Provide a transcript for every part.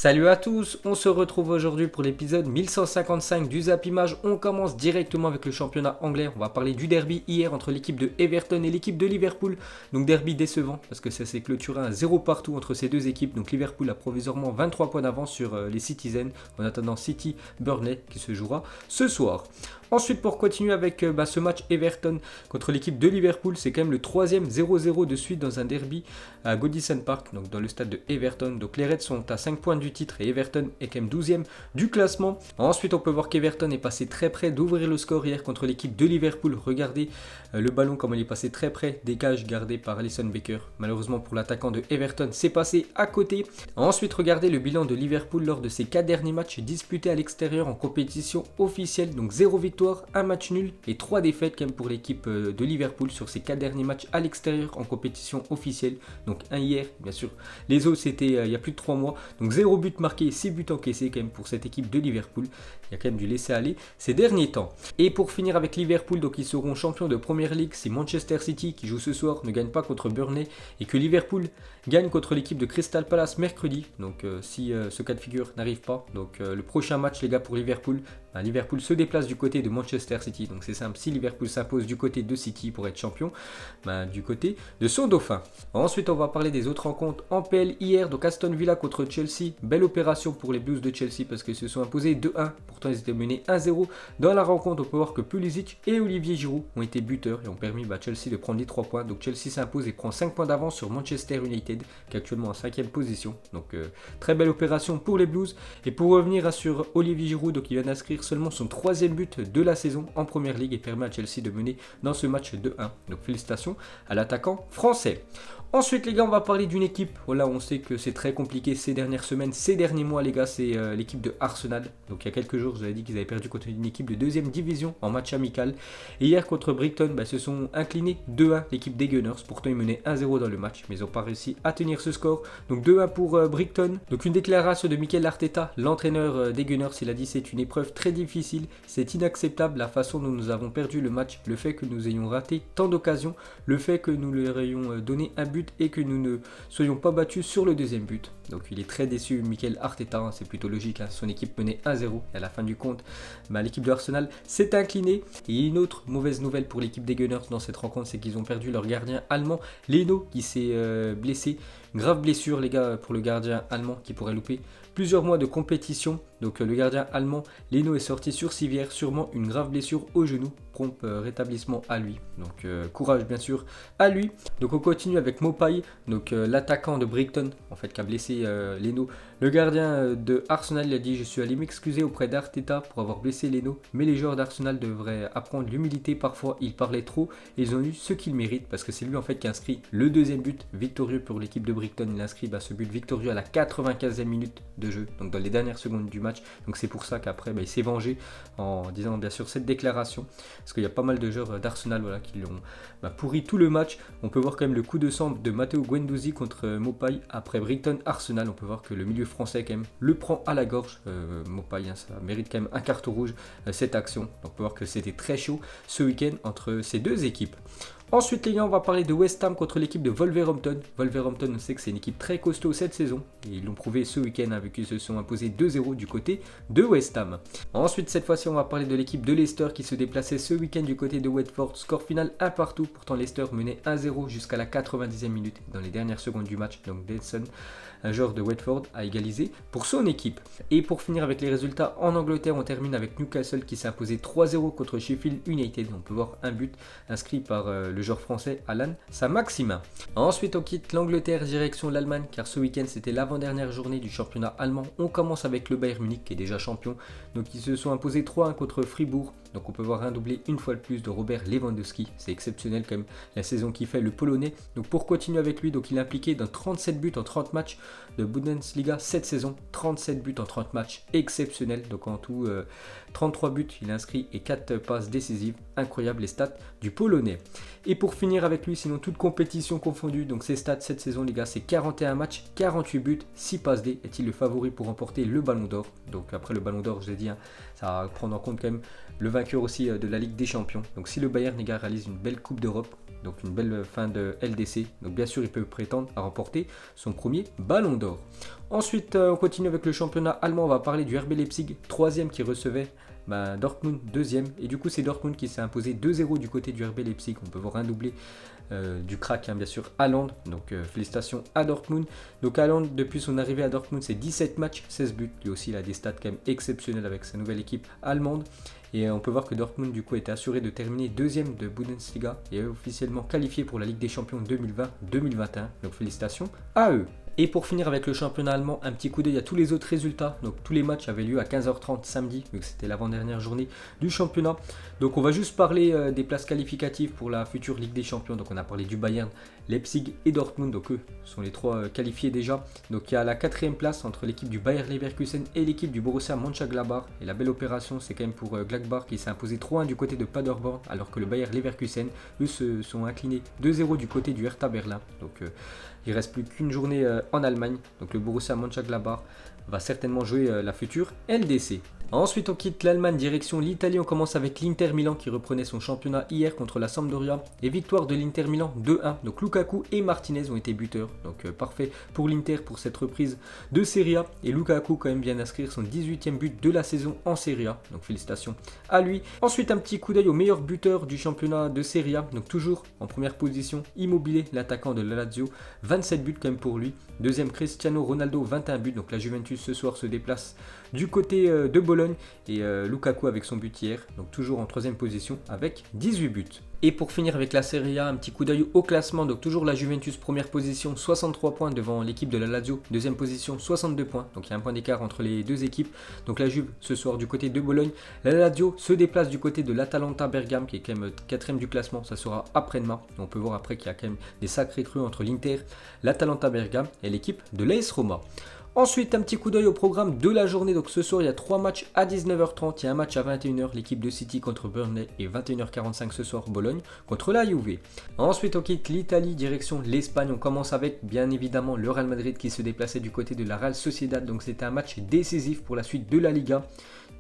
Salut à tous, on se retrouve aujourd'hui pour l'épisode 1155 du Zap Image. On commence directement avec le championnat anglais. On va parler du derby hier entre l'équipe de Everton et l'équipe de Liverpool. Donc derby décevant parce que ça s'est clôturé à 0 partout entre ces deux équipes. Donc Liverpool a provisoirement 23 points d'avance sur les Citizens en attendant City Burnley qui se jouera ce soir. Ensuite, pour continuer avec ce match Everton contre l'équipe de Liverpool, c'est quand même le troisième 0-0 de suite dans un derby à Goodison Park, donc dans le stade de Everton. Donc les Reds sont à 5 points du titre et Everton est quand même 12e du classement. Ensuite, on peut voir qu'Everton est passé très près d'ouvrir le score hier contre l'équipe de Liverpool. Regardez le ballon comme il est passé très près des cages gardées par Alisson Becker. Malheureusement pour l'attaquant de Everton, c'est passé à côté. Ensuite, regardez le bilan de Liverpool lors de ses 4 derniers matchs disputés à l'extérieur en compétition officielle. Donc 0 victoire, 1 match nul et 3 défaites quand même pour l'équipe de Liverpool sur ces 4 derniers matchs à l'extérieur en compétition officielle. Donc un hier, bien sûr. Les autres, c'était il y a plus de 3 mois. Donc 0 but marqué, 6 buts encaissés quand même pour cette équipe de Liverpool. Il y a quand même du laisser aller ces derniers temps. Et pour finir avec Liverpool, donc ils seront champions de Premier League si Manchester City, qui joue ce soir, ne gagne pas contre Burnley et que Liverpool gagne contre l'équipe de Crystal Palace mercredi. Donc si ce cas de figure n'arrive pas, donc le prochain match les gars pour Liverpool, Liverpool se déplace du côté de Manchester City. Donc c'est simple, si Liverpool s'impose du côté de City pour être champion, du côté de son dauphin. Ensuite on va parler des autres rencontres en PL hier. Donc Aston Villa contre Chelsea, belle opération pour les Blues de Chelsea parce qu'ils se sont imposés 2-1. Pourtant ils étaient menés 1-0 dans la rencontre. On peut voir que Pulisic et Olivier Giroud ont été buteurs et ont permis Chelsea de prendre les 3 points. Donc Chelsea s'impose et prend 5 points d'avance sur Manchester United qui est actuellement en 5e position. Donc très belle opération pour les Blues. Et pour revenir sur Olivier Giroud, donc il vient d'inscrire seulement son 3e but de la saison en Première Ligue et permet à Chelsea de mener dans ce match 2-1. Donc félicitations à l'attaquant français. Ensuite les gars, on va parler d'une équipe. Voilà, on sait que c'est très compliqué ces dernières semaines, ces derniers mois les gars, c'est l'équipe de Arsenal. Donc il y a quelques jours, je vous avais dit qu'ils avaient perdu contre une équipe de 2e division en match amical. Et hier contre Brighton, se sont inclinés 2-1 l'équipe des Gunners. Pourtant ils menaient 1-0 dans le match, mais ils n'ont pas réussi à tenir ce score. Donc 2-1 pour Brighton. Donc une déclaration de Mikel Arteta, l'entraîneur des Gunners. Il a dit c'est une épreuve très difficile, c'est inacceptable la façon dont nous avons perdu le match, le fait que nous ayons raté tant d'occasions, le fait que nous leur ayons donné un but et que nous ne soyons pas battus sur le 2e but. Donc il est très déçu Mikel Arteta, c'est plutôt logique, son équipe menait 1-0 et à la fin du compte, l'équipe de Arsenal s'est inclinée. Et une autre mauvaise nouvelle pour l'équipe des Gunners dans cette rencontre, c'est qu'ils ont perdu leur gardien allemand, Leno, qui s'est blessé. Grave blessure les gars pour le gardien allemand qui pourrait louper plusieurs mois de compétition. Donc le gardien allemand, Leno, est sorti sur civière, sûrement une grave blessure au genou. Prompt rétablissement à lui. Donc courage bien sûr à lui. Donc on continue avec Maupay, donc l'attaquant de Brighton en fait qui a blessé Leno. Le gardien de Arsenal, il a dit: je suis allé m'excuser auprès d'Arteta pour avoir blessé Leno, mais les joueurs d'Arsenal devraient apprendre l'humilité. Parfois ils parlaient trop et ils ont eu ce qu'ils méritent parce que c'est lui en fait qui a inscrit le 2e but victorieux pour l'équipe de Brighton. Il inscrit ce but victorieux à la 95e minute de jeu, donc dans les dernières secondes du match. Donc c'est pour ça qu'après il s'est vengé en disant bien sûr cette déclaration, parce qu'il y a pas mal de joueurs d'Arsenal qui l'ont pourri tout le match. On peut voir quand même le coup de sang de Matteo Guendouzi contre Maupay après Brighton Arsenal. On peut voir que le milieu français quand même le prend à la gorge. Maupay, ça mérite quand même un carton rouge cette action. Donc on peut voir que c'était très chaud ce week-end entre ces deux équipes. Ensuite les gars, on va parler de West Ham contre l'équipe de Wolverhampton. Wolverhampton, on sait que c'est une équipe très costaud cette saison. Et ils l'ont prouvé ce week-end avec qu'ils se sont imposés 2-0 du côté de West Ham. Ensuite cette fois-ci on va parler de l'équipe de Leicester qui se déplaçait ce week-end du côté de Watford. Score final 1 partout. Pourtant Leicester menait 1-0 jusqu'à la 90e minute. Dans les dernières secondes du match, donc Delson, un joueur de Watford, a égalisé pour son équipe. Et pour finir avec les résultats en Angleterre, on termine avec Newcastle qui s'est imposé 3-0 contre Sheffield United. On peut voir un but inscrit par le joueur français Alan Saint-Maximin. Ensuite on quitte l'Angleterre direction l'Allemagne car ce week-end c'était l'avant-dernière journée du championnat allemand. On commence avec le Bayern Munich qui est déjà champion. Donc ils se sont imposés 3-1 contre Fribourg. Donc on peut voir un doublé une fois de plus de Robert Lewandowski. C'est exceptionnel quand même la saison qu'il fait le Polonais. Donc pour continuer avec lui, donc il est impliqué dans 37 buts en 30 matchs de Bundesliga cette saison. 37 buts en 30 matchs, exceptionnel. Donc en tout 33 buts il a inscrit et 4 passes décisives. Incroyable les stats du Polonais. Et pour finir avec lui, sinon toute compétition confondue, donc ses stats cette saison les gars, c'est 41 matchs, 48 buts, 6 passes D. Est-il le favori pour remporter le Ballon d'Or? Donc après le Ballon d'Or, je l'ai dit, ça va prendre en compte quand même le vainqueur aussi de la Ligue des Champions. Donc si le Bayern les gars réalise une belle Coupe d'Europe, donc une belle fin de LDC, donc bien sûr il peut prétendre à remporter son premier ballon d'or. Ensuite on continue avec le championnat allemand, on va parler du RB Leipzig, troisième qui recevait Dortmund deuxième, et du coup c'est Dortmund qui s'est imposé 2-0 du côté du RB Leipzig. On peut voir un doublé du crack bien sûr Haaland, donc félicitations à Dortmund. Donc Haaland depuis son arrivée à Dortmund c'est 17 matchs, 16 buts, lui aussi il a des stats quand même exceptionnels avec sa nouvelle équipe allemande. Et on peut voir que Dortmund du coup était assuré de terminer deuxième de Bundesliga et est officiellement qualifié pour la Ligue des Champions 2020-2021. Donc félicitations à eux. Et pour finir avec le championnat allemand, un petit coup d'œil à tous les autres résultats. Donc tous les matchs avaient lieu à 15h30 samedi, vu que c'était l'avant-dernière journée du championnat. Donc on va juste parler des places qualificatives pour la future Ligue des Champions. Donc on a parlé du Bayern, Leipzig et Dortmund. Donc eux sont les trois qualifiés déjà. Donc il y a la 4e place entre l'équipe du Bayer Leverkusen et l'équipe du Borussia Mönchengladbach. Et la belle opération, c'est quand même pour Gladbach qui s'est imposé 3-1 du côté de Paderborn, alors que le Bayer Leverkusen, eux, se sont inclinés 2-0 du côté du Hertha Berlin. Donc il ne reste plus qu'une journée en Allemagne. Donc le Borussia Mönchengladbach va certainement jouer la future LDC. Ensuite on quitte l'Allemagne direction l'Italie, on commence avec l'Inter Milan qui reprenait son championnat hier contre la Sampdoria et victoire de l'Inter Milan 2-1. Donc Lukaku et Martinez ont été buteurs, donc parfait pour l'Inter pour cette reprise de Serie A, et Lukaku quand même vient d'inscrire son 18e but de la saison en Serie A, donc félicitations à lui. Ensuite un petit coup d'œil au meilleur buteur du championnat de Serie A, donc toujours en première position Immobile, l'attaquant de la Lazio, 27 buts quand même pour lui. Deuxième Cristiano Ronaldo, 21 buts, donc la Juventus ce soir se déplace du côté de Bologne, et Lukaku avec son but hier, donc toujours en 3e position avec 18 buts. Et pour finir avec la Serie A, un petit coup d'œil au classement, donc toujours la Juventus première position, 63 points devant l'équipe de la Lazio, deuxième position 62 points, donc il y a un point d'écart entre les deux équipes. Donc la Juve ce soir du côté de Bologne, la Lazio se déplace du côté de l'Atalanta Bergame qui est quand même 4e du classement, ça sera après-demain. On peut voir après qu'il y a quand même des sacrés crus entre l'Inter, l'Atalanta Bergame et l'équipe de l'AS Roma. Ensuite, un petit coup d'œil au programme de la journée. Donc ce soir, il y a 3 matchs à 19h30. Il y a un match à 21h, l'équipe de City contre Burnley. Et 21h45 ce soir, Bologne contre la Juve. Ensuite, on quitte l'Italie, direction l'Espagne. On commence avec, bien évidemment, le Real Madrid qui se déplaçait du côté de la Real Sociedad. Donc c'était un match décisif pour la suite de la Liga.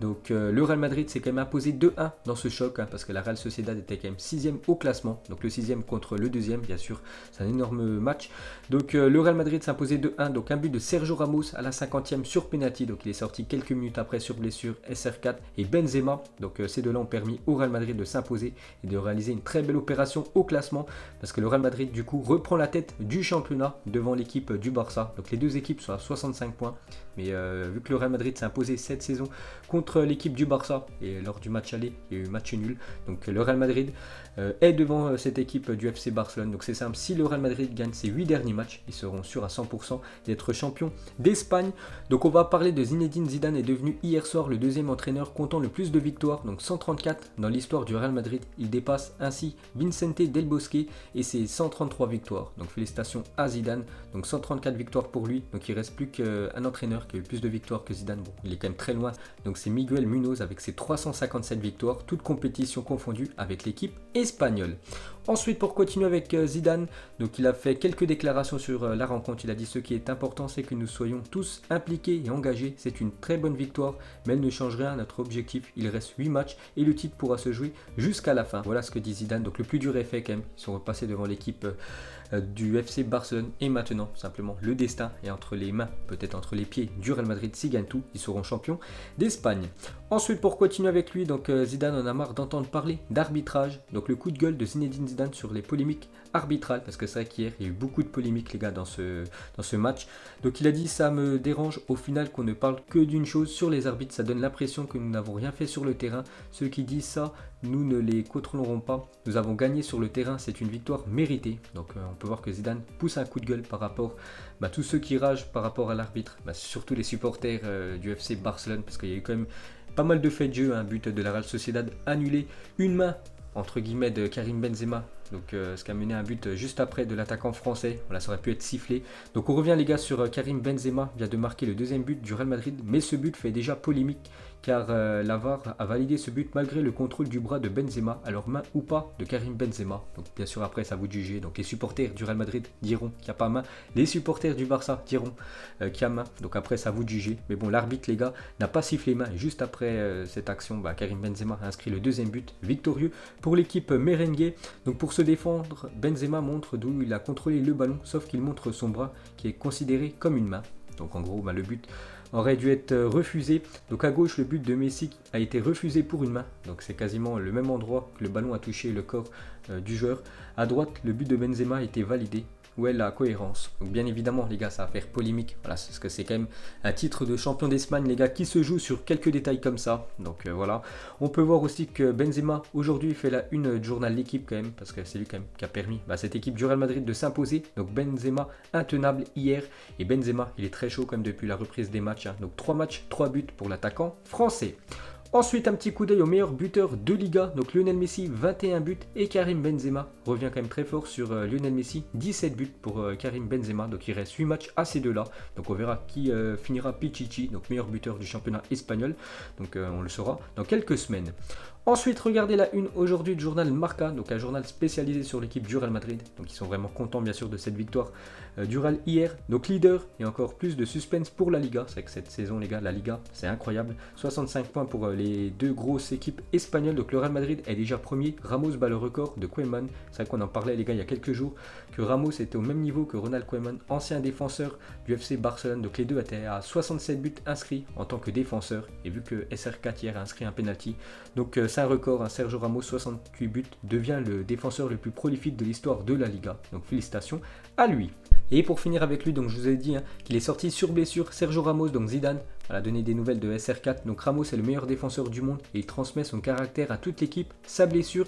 Donc le Real Madrid s'est quand même imposé 2-1 dans ce choc, parce que la Real Sociedad était quand même 6e au classement. Donc le 6e contre le 2e, bien sûr, c'est un énorme match. Donc le Real Madrid s'est imposé 2-1, donc un but de Sergio Ramos à la 50e sur penalty. Donc il est sorti quelques minutes après sur blessure, SR4 et Benzema. Donc ces deux-là ont permis au Real Madrid de s'imposer et de réaliser une très belle opération au classement, parce que le Real Madrid du coup reprend la tête du championnat devant l'équipe du Barça. Donc les deux équipes sont à 65 points. Mais vu que le Real Madrid s'est imposé cette saison contre l'équipe du Barça, et lors du match aller, il y a eu match nul. Donc le Real Madrid est devant cette équipe du FC Barcelone. Donc c'est simple, si le Real Madrid gagne ses 8 derniers matchs, ils seront sûrs à 100% d'être champions d'Espagne. Donc on va parler de Zinedine Zidane, est devenu hier soir le deuxième entraîneur comptant le plus de victoires, donc 134 dans l'histoire du Real Madrid. Il dépasse ainsi Vicente Del Bosque et ses 133 victoires. Donc félicitations à Zidane, donc 134 victoires pour lui. Donc il ne reste plus qu'un entraîneur qui a eu plus de victoires que Zidane. Bon, il est quand même très loin. Donc c'est Miguel Munoz avec ses 357 victoires, toutes compétitions confondues avec l'équipe espagnole. Ensuite, pour continuer avec Zidane, donc il a fait quelques déclarations sur la rencontre. Il a dit: ce qui est important, c'est que nous soyons tous impliqués et engagés. C'est une très bonne victoire, mais elle ne change rien à notre objectif. Il reste 8 matchs et le titre pourra se jouer jusqu'à la fin. Voilà ce que dit Zidane. Donc le plus dur est fait quand même. Ils sont repassés devant l'équipe du FC Barcelone, et maintenant simplement le destin est entre les mains, peut-être entre les pieds du Real Madrid. S'ils gagnent tout, ils seront champions d'Espagne. Ensuite, pour continuer avec lui, donc Zidane en a marre d'entendre parler d'arbitrage. Donc le coup de gueule de Zinedine Zidane sur les polémiques arbitrales, parce que c'est vrai qu'hier il y a eu beaucoup de polémiques les gars dans ce match. Donc il a dit: ça me dérange au final qu'on ne parle que d'une chose sur les arbitres, ça donne l'impression que nous n'avons rien fait sur le terrain. Ceux qui disent ça, nous ne les contrôlerons pas. Nous avons gagné sur le terrain, c'est une victoire méritée. Donc on peut voir que Zidane pousse un coup de gueule par rapport à tous ceux qui ragent par rapport à l'arbitre, surtout les supporters du FC Barcelone, parce qu'il y a eu quand même pas mal de faits de jeu. Un but de la Real Sociedad annulé, une main entre guillemets de Karim Benzema donc ce qui a mené un but juste après de l'attaquant français. Voilà, ça aurait pu être sifflé. Donc on revient les gars sur Karim Benzema, vient de marquer le deuxième but du Real Madrid, mais ce but fait déjà polémique car la VAR a validé ce but malgré le contrôle du bras de Benzema, alors main ou pas de Karim Benzema. Donc bien sûr après c'est à vous de juger. Donc les supporters du Real Madrid diront qu'il n'y a pas main, les supporters du Barça diront qu'il y a main. Donc après c'est à vous de juger. Mais bon, l'arbitre les gars n'a pas sifflé main et juste après cette action, Karim Benzema a inscrit le deuxième but victorieux pour l'équipe merengue. Donc pour se défendre, Benzema montre d'où il a contrôlé le ballon, sauf qu'il montre son bras qui est considéré comme une main. Donc en gros le but aurait dû être refusé. Donc à gauche, le but de Messi a été refusé pour une main. Donc c'est quasiment le même endroit que le ballon a touché le corps du joueur. À droite, le but de Benzema a été validé. Où est la cohérence? Donc bien évidemment les gars, ça va faire polémique. Voilà, parce que c'est quand même un titre de champion d'Espagne les gars qui se joue sur quelques détails comme ça. Donc voilà, on peut voir aussi que Benzema aujourd'hui fait la une du journal L'équipe quand même, parce que c'est lui quand même qui a permis à cette équipe du Real Madrid de s'imposer. Donc Benzema intenable hier, et Benzema il est très chaud quand même depuis la reprise des matchs. Donc 3 matchs, 3 buts pour l'attaquant français. Ensuite, un petit coup d'œil au meilleur buteur de Liga, donc Lionel Messi, 21 buts, et Karim Benzema revient quand même très fort sur Lionel Messi, 17 buts pour Karim Benzema, donc il reste 8 matchs à ces deux-là, donc on verra qui finira Pichichi, donc meilleur buteur du championnat espagnol, donc on le saura dans quelques semaines. Ensuite, regardez la une aujourd'hui du journal Marca, donc un journal spécialisé sur l'équipe du Real Madrid. Donc ils sont vraiment contents bien sûr de cette victoire du Real hier. Donc leader et encore plus de suspense pour la Liga. C'est vrai que cette saison les gars, la Liga c'est incroyable. 65 points pour les deux grosses équipes espagnoles. Donc le Real Madrid est déjà premier. Ramos bat le record de Koeman. C'est vrai qu'on en parlait les gars il y a quelques jours, que Ramos était au même niveau que Ronald Koeman, ancien défenseur du FC Barcelone. Donc les deux étaient à 67 buts inscrits en tant que défenseur. Et vu que SR4 hier a inscrit un penalty, donc c'est un record, Sergio Ramos, 68 buts, devient le défenseur le plus prolifique de l'histoire de la Liga. Donc félicitations à lui. Et pour finir avec lui, donc je vous ai dit qu'il est sorti sur blessure. Sergio Ramos, donc Zidane, a donné des nouvelles de SR4. Donc Ramos est le meilleur défenseur du monde et il transmet son caractère à toute l'équipe. Sa blessure,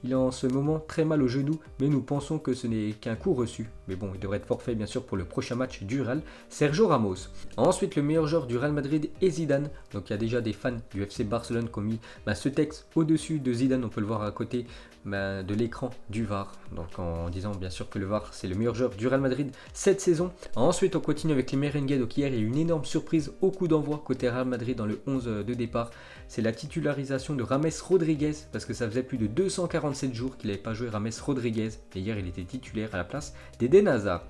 il a en ce moment très mal au genou, mais nous pensons que ce n'est qu'un coup reçu. Mais bon, il devrait être forfait bien sûr pour le prochain match du Real, Sergio Ramos. Ensuite, le meilleur joueur du Real Madrid est Zidane. Donc il y a déjà des fans du FC Barcelone qui ont mis ce texte au-dessus de Zidane. On peut le voir à côté de l'écran du VAR. Donc en disant bien sûr que le VAR c'est le meilleur joueur du Real Madrid cette saison. Ensuite, on continue avec les merengues. Donc hier, il y a eu une énorme surprise au coup d'envoi côté Real Madrid dans le 11 de départ. C'est la titularisation de James Rodriguez, parce que ça faisait plus de 247 jours qu'il n'avait pas joué James Rodriguez. Et hier, il était titulaire à la place d'Eden Hazard.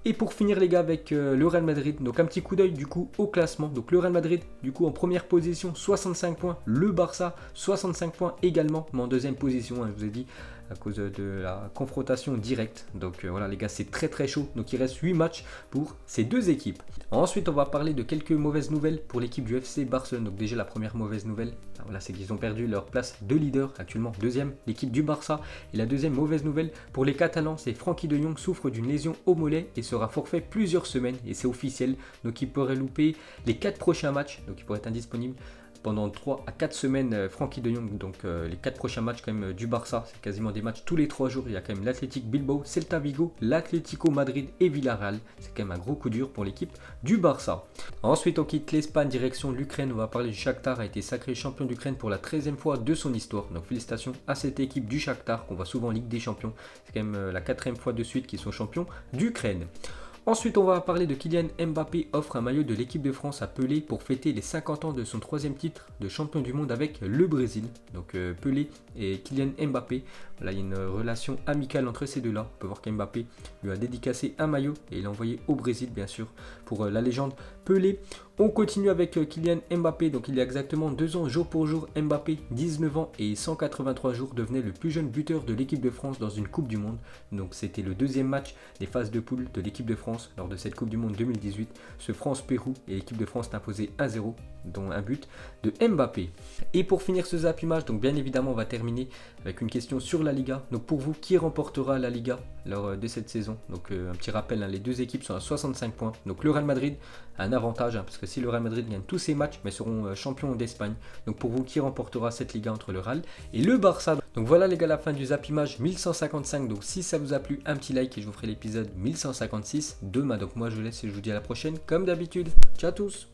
Et pour finir les gars avec le Real Madrid, donc un petit coup d'œil du coup au classement. Donc le Real Madrid du coup en première position 65 points, le Barça 65 points également, mais en deuxième position, je vous ai dit, à cause de la confrontation directe. Donc voilà les gars, c'est très très chaud. Donc il reste 8 matchs pour ces deux équipes. Ensuite on va parler de quelques mauvaises nouvelles pour l'équipe du FC Barcelone. Donc déjà la première mauvaise nouvelle, voilà, c'est qu'ils ont perdu leur place de leader, actuellement deuxième l'équipe du Barça. Et la deuxième mauvaise nouvelle pour les Catalans, c'est Frenkie de Jong souffre d'une lésion au mollet et sera forfait plusieurs semaines, et c'est officiel. Donc il pourrait louper les 4 prochains matchs, donc il pourrait être indisponible pendant 3 à 4 semaines. Frenkie de Jong, donc les 4 prochains matchs quand même du Barça, c'est quasiment des matchs tous les 3 jours. Il y a quand même l'Athletic Bilbao, Celta Vigo, l'Atlético Madrid et Villarreal. C'est quand même un gros coup dur pour l'équipe du Barça. Ensuite on quitte l'Espagne, direction l'Ukraine. On va parler du Shakhtar, a été sacré champion d'Ukraine pour la 13e fois de son histoire. Donc félicitations à cette équipe du Shakhtar qu'on voit souvent en Ligue des Champions. C'est quand même la 4e fois de suite qu'ils sont champions d'Ukraine. Ensuite, on va parler de Kylian Mbappé offre un maillot de l'équipe de France à Pelé pour fêter les 50 ans de son 3e titre de champion du monde avec le Brésil. Donc Pelé et Kylian Mbappé, voilà, il y a une relation amicale entre ces deux-là. On peut voir qu'Mbappé lui a dédicacé un maillot et il l'a envoyé au Brésil bien sûr pour la légende Pelé. On continue avec Kylian Mbappé, donc il y a exactement 2 ans jour pour jour, Mbappé, 19 ans et 183 jours, devenait le plus jeune buteur de l'équipe de France dans une Coupe du Monde. Donc c'était le 2e match des phases de poule de l'équipe de France lors de cette Coupe du Monde 2018. Ce France-Pérou et l'équipe de France imposée 1-0, dont un but de Mbappé. Et pour finir ce Zap Image, donc bien évidemment on va terminer avec une question sur la Liga. Donc pour vous, qui remportera la Liga lors de cette saison? Donc un petit rappel, les deux équipes sont à 65 points. Donc le Real Madrid a un avantage, parce que si le Real Madrid gagne tous ses matchs, mais seront champions d'Espagne. Donc pour vous, qui remportera cette Liga entre le Real et le Barça? Donc voilà les gars, la fin du Zap Image 1155. Donc si ça vous a plu, un petit like et je vous ferai l'épisode 1156 demain. Donc moi je vous laisse et je vous dis à la prochaine comme d'habitude. Ciao à tous.